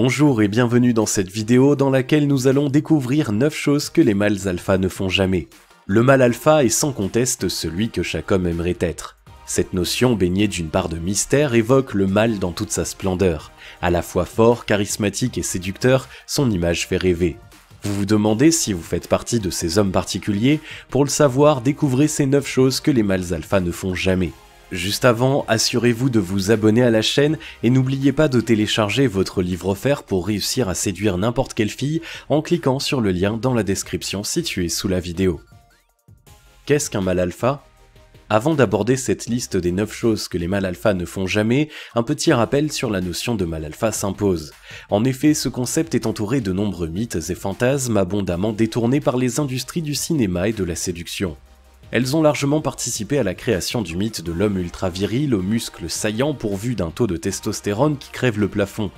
Bonjour et bienvenue dans cette vidéo dans laquelle nous allons découvrir 9 choses que les mâles alpha ne font jamais. Le mâle alpha est sans conteste celui que chaque homme aimerait être. Cette notion baignée d'une part de mystère évoque le mâle dans toute sa splendeur. À la fois fort, charismatique et séducteur, son image fait rêver. Vous vous demandez si vous faites partie de ces hommes particuliers? Pour le savoir, découvrez ces 9 choses que les mâles alpha ne font jamais. Juste avant, assurez-vous de vous abonner à la chaîne et n'oubliez pas de télécharger votre livre offert pour réussir à séduire n'importe quelle fille en cliquant sur le lien dans la description située sous la vidéo. Qu'est-ce qu'un mâle alpha? Avant d'aborder cette liste des 9 choses que les mâles alpha ne font jamais, un petit rappel sur la notion de mâle alpha s'impose. En effet, ce concept est entouré de nombreux mythes et fantasmes abondamment détournés par les industries du cinéma et de la séduction. Elles ont largement participé à la création du mythe de l'homme ultra viril aux muscles saillants pourvu d'un taux de testostérone qui crève le plafond.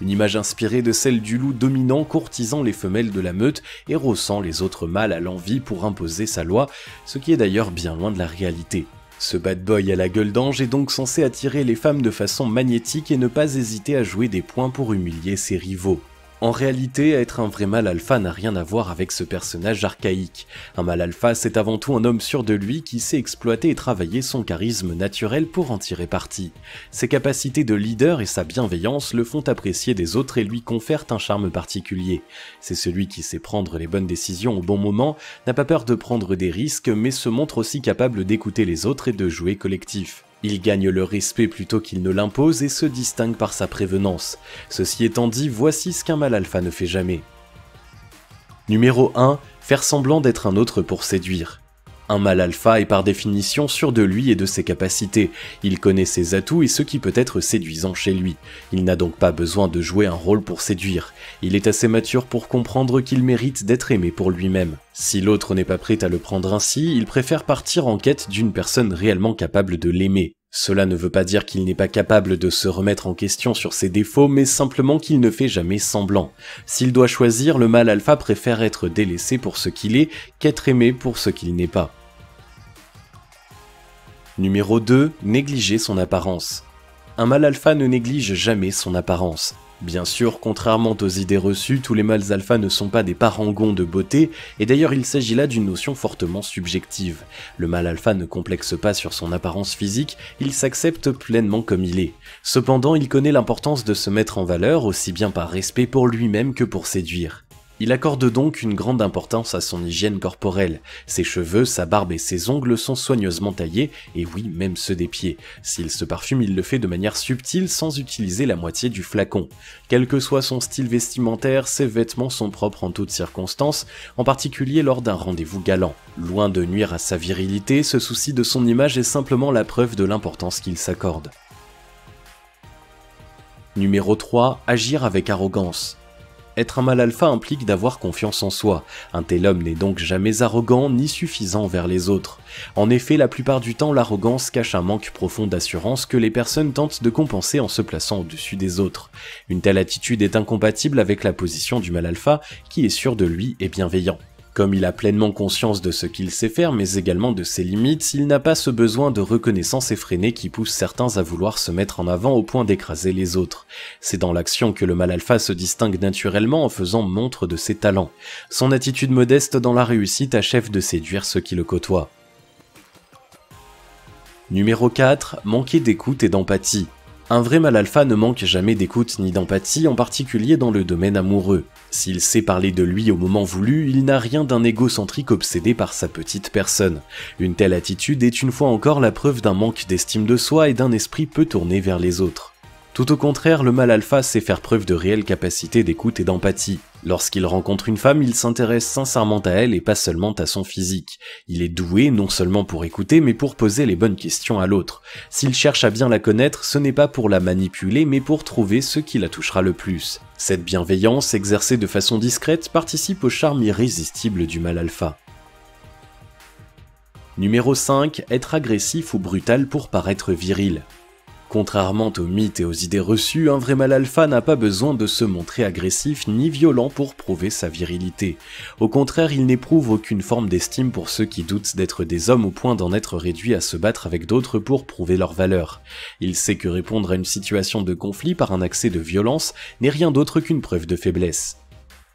Une image inspirée de celle du loup dominant courtisant les femelles de la meute et rossant les autres mâles à l'envi pour imposer sa loi, ce qui est d'ailleurs bien loin de la réalité. Ce bad boy à la gueule d'ange est donc censé attirer les femmes de façon magnétique et ne pas hésiter à jouer des points pour humilier ses rivaux. En réalité, être un vrai mâle alpha n'a rien à voir avec ce personnage archaïque. Un mâle alpha, c'est avant tout un homme sûr de lui qui sait exploiter et travailler son charisme naturel pour en tirer parti. Ses capacités de leader et sa bienveillance le font apprécier des autres et lui confèrent un charme particulier. C'est celui qui sait prendre les bonnes décisions au bon moment, n'a pas peur de prendre des risques, mais se montre aussi capable d'écouter les autres et de jouer collectif. Il gagne le respect plutôt qu'il ne l'impose et se distingue par sa prévenance. Ceci étant dit, voici ce qu'un mâle alpha ne fait jamais. Numéro 1. Faire semblant d'être un autre pour séduire. Un mâle alpha est par définition sûr de lui et de ses capacités. Il connaît ses atouts et ce qui peut être séduisant chez lui. Il n'a donc pas besoin de jouer un rôle pour séduire. Il est assez mature pour comprendre qu'il mérite d'être aimé pour lui-même. Si l'autre n'est pas prêt à le prendre ainsi, il préfère partir en quête d'une personne réellement capable de l'aimer. Cela ne veut pas dire qu'il n'est pas capable de se remettre en question sur ses défauts, mais simplement qu'il ne fait jamais semblant. S'il doit choisir, le mâle alpha préfère être délaissé pour ce qu'il est qu'être aimé pour ce qu'il n'est pas. Numéro 2. Négliger son apparence. Un mâle alpha ne néglige jamais son apparence. Bien sûr, contrairement aux idées reçues, tous les mâles alpha ne sont pas des parangons de beauté, et d'ailleurs il s'agit là d'une notion fortement subjective. Le mâle alpha ne complexe pas sur son apparence physique, il s'accepte pleinement comme il est. Cependant, il connaît l'importance de se mettre en valeur, aussi bien par respect pour lui-même que pour séduire. Il accorde donc une grande importance à son hygiène corporelle. Ses cheveux, sa barbe et ses ongles sont soigneusement taillés, et oui, même ceux des pieds. S'il se parfume, il le fait de manière subtile sans utiliser la moitié du flacon. Quel que soit son style vestimentaire, ses vêtements sont propres en toutes circonstances, en particulier lors d'un rendez-vous galant. Loin de nuire à sa virilité, ce souci de son image est simplement la preuve de l'importance qu'il s'accorde. Numéro 3. Agir avec arrogance. Être un mâle alpha implique d'avoir confiance en soi. Un tel homme n'est donc jamais arrogant ni suffisant envers les autres. En effet, la plupart du temps, l'arrogance cache un manque profond d'assurance que les personnes tentent de compenser en se plaçant au-dessus des autres. Une telle attitude est incompatible avec la position du mâle alpha qui est sûr de lui et bienveillant. Comme il a pleinement conscience de ce qu'il sait faire, mais également de ses limites, il n'a pas ce besoin de reconnaissance effrénée qui pousse certains à vouloir se mettre en avant au point d'écraser les autres. C'est dans l'action que le mâle alpha se distingue naturellement en faisant montre de ses talents. Son attitude modeste dans la réussite achève de séduire ceux qui le côtoient. Numéro 4. Manquer d'écoute et d'empathie. Un vrai mâle alpha ne manque jamais d'écoute ni d'empathie, en particulier dans le domaine amoureux. S'il sait parler de lui au moment voulu, il n'a rien d'un égocentrique obsédé par sa petite personne. Une telle attitude est une fois encore la preuve d'un manque d'estime de soi et d'un esprit peu tourné vers les autres. Tout au contraire, le mâle alpha sait faire preuve de réelle capacité d'écoute et d'empathie. Lorsqu'il rencontre une femme, il s'intéresse sincèrement à elle et pas seulement à son physique. Il est doué non seulement pour écouter, mais pour poser les bonnes questions à l'autre. S'il cherche à bien la connaître, ce n'est pas pour la manipuler, mais pour trouver ce qui la touchera le plus. Cette bienveillance, exercée de façon discrète, participe au charme irrésistible du mâle alpha. Numéro 5. Être agressif ou brutal pour paraître viril. Contrairement aux mythes et aux idées reçues, un vrai mâle alpha n'a pas besoin de se montrer agressif ni violent pour prouver sa virilité. Au contraire, il n'éprouve aucune forme d'estime pour ceux qui doutent d'être des hommes au point d'en être réduits à se battre avec d'autres pour prouver leur valeur. Il sait que répondre à une situation de conflit par un accès de violence n'est rien d'autre qu'une preuve de faiblesse.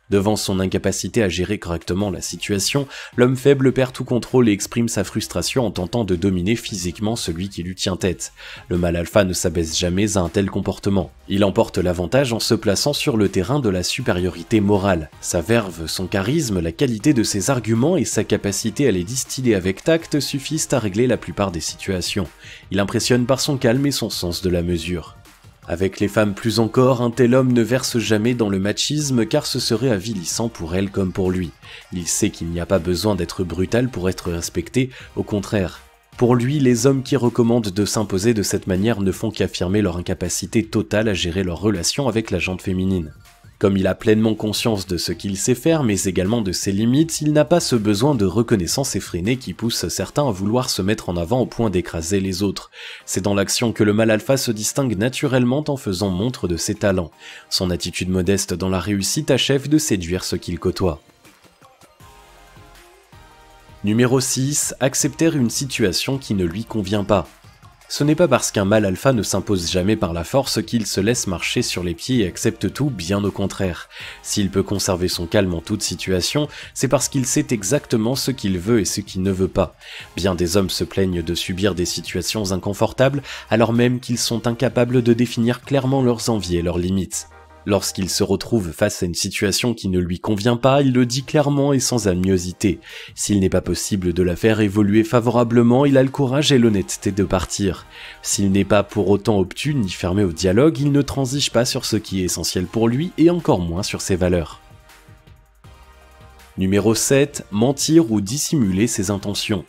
Devant son incapacité à gérer correctement la situation, l'homme faible perd tout contrôle et exprime sa frustration en tentant de dominer physiquement celui qui lui tient tête. Le mâle alpha ne s'abaisse jamais à un tel comportement. Il emporte l'avantage en se plaçant sur le terrain de la supériorité morale. Sa verve, son charisme, la qualité de ses arguments et sa capacité à les distiller avec tact suffisent à régler la plupart des situations. Il impressionne par son calme et son sens de la mesure. Avec les femmes plus encore, un tel homme ne verse jamais dans le machisme car ce serait avilissant pour elle comme pour lui. Il sait qu'il n'y a pas besoin d'être brutal pour être respecté, au contraire. Pour lui, les hommes qui recommandent de s'imposer de cette manière ne font qu'affirmer leur incapacité totale à gérer leur relation avec la gente féminine. Comme il a pleinement conscience de ce qu'il sait faire, mais également de ses limites, il n'a pas ce besoin de reconnaissance effréné qui pousse certains à vouloir se mettre en avant au point d'écraser les autres. C'est dans l'action que le mâle alpha se distingue naturellement en faisant montre de ses talents. Son attitude modeste dans la réussite achève de séduire ceux qu'il côtoie. Numéro 6. Accepter une situation qui ne lui convient pas. Ce n'est pas parce qu'un mâle alpha ne s'impose jamais par la force qu'il se laisse marcher sur les pieds et accepte tout, bien au contraire. S'il peut conserver son calme en toute situation, c'est parce qu'il sait exactement ce qu'il veut et ce qu'il ne veut pas. Bien des hommes se plaignent de subir des situations inconfortables, alors même qu'ils sont incapables de définir clairement leurs envies et leurs limites. Lorsqu'il se retrouve face à une situation qui ne lui convient pas, il le dit clairement et sans animosité. S'il n'est pas possible de la faire évoluer favorablement, il a le courage et l'honnêteté de partir. S'il n'est pas pour autant obtus ni fermé au dialogue, il ne transige pas sur ce qui est essentiel pour lui et encore moins sur ses valeurs. Numéro 7. Mentir ou dissimuler ses intentions.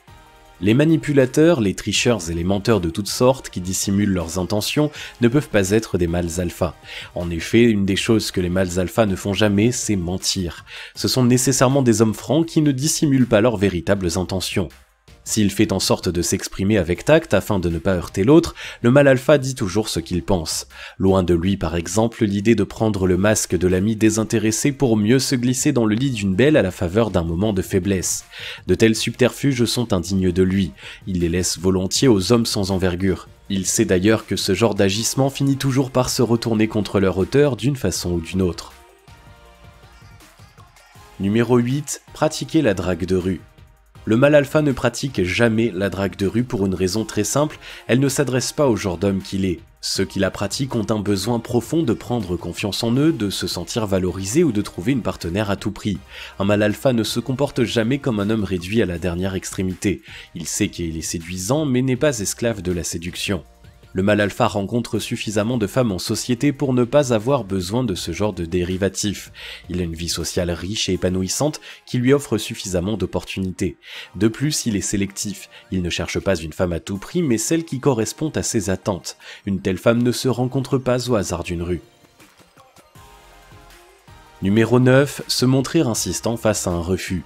Les manipulateurs, les tricheurs et les menteurs de toutes sortes qui dissimulent leurs intentions ne peuvent pas être des mâles alpha. En effet, une des choses que les mâles alpha ne font jamais, c'est mentir. Ce sont nécessairement des hommes francs qui ne dissimulent pas leurs véritables intentions. S'il fait en sorte de s'exprimer avec tact afin de ne pas heurter l'autre, le mâle alpha dit toujours ce qu'il pense. Loin de lui par exemple l'idée de prendre le masque de l'ami désintéressé pour mieux se glisser dans le lit d'une belle à la faveur d'un moment de faiblesse. De tels subterfuges sont indignes de lui, il les laisse volontiers aux hommes sans envergure. Il sait d'ailleurs que ce genre d'agissement finit toujours par se retourner contre leur auteur d'une façon ou d'une autre. Numéro 8. Pratiquer la drague de rue. Le mâle alpha ne pratique jamais la drague de rue pour une raison très simple, elle ne s'adresse pas au genre d'homme qu'il est. Ceux qui la pratiquent ont un besoin profond de prendre confiance en eux, de se sentir valorisés ou de trouver une partenaire à tout prix. Un mâle alpha ne se comporte jamais comme un homme réduit à la dernière extrémité. Il sait qu'il est séduisant mais n'est pas esclave de la séduction. Le mâle alpha rencontre suffisamment de femmes en société pour ne pas avoir besoin de ce genre de dérivatif. Il a une vie sociale riche et épanouissante qui lui offre suffisamment d'opportunités. De plus, il est sélectif. Il ne cherche pas une femme à tout prix, mais celle qui correspond à ses attentes. Une telle femme ne se rencontre pas au hasard d'une rue. Numéro 9. Se montrer insistant face à un refus.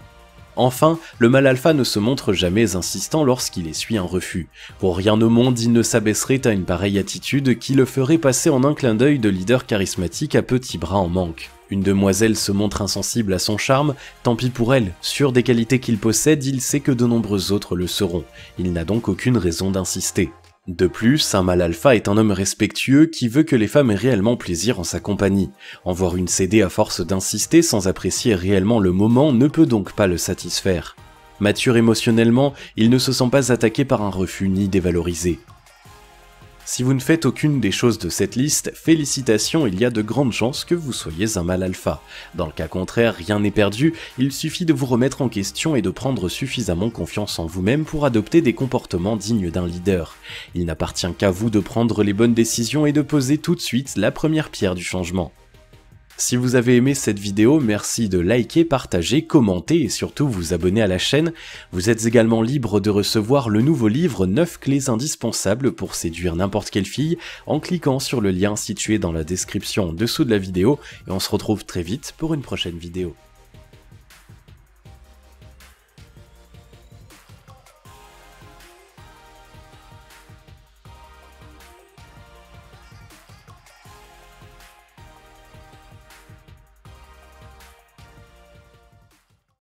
Enfin, le mâle alpha ne se montre jamais insistant lorsqu'il essuie un refus. Pour rien au monde, il ne s'abaisserait à une pareille attitude qui le ferait passer en un clin d'œil de leader charismatique à petits bras en manque. Une demoiselle se montre insensible à son charme, tant pis pour elle, sûr des qualités qu'il possède, il sait que de nombreux autres le seront. Il n'a donc aucune raison d'insister. De plus, un mâle alpha est un homme respectueux qui veut que les femmes aient réellement plaisir en sa compagnie. En voir une céder à force d'insister sans apprécier réellement le moment ne peut donc pas le satisfaire. Mature émotionnellement, il ne se sent pas attaqué par un refus ni dévalorisé. Si vous ne faites aucune des choses de cette liste, félicitations, il y a de grandes chances que vous soyez un mâle alpha. Dans le cas contraire, rien n'est perdu, il suffit de vous remettre en question et de prendre suffisamment confiance en vous-même pour adopter des comportements dignes d'un leader. Il n'appartient qu'à vous de prendre les bonnes décisions et de poser tout de suite la première pierre du changement. Si vous avez aimé cette vidéo, merci de liker, partager, commenter et surtout vous abonner à la chaîne. Vous êtes également libre de recevoir le nouveau livre 9 clés indispensables pour séduire n'importe quelle fille en cliquant sur le lien situé dans la description en dessous de la vidéo et on se retrouve très vite pour une prochaine vidéo.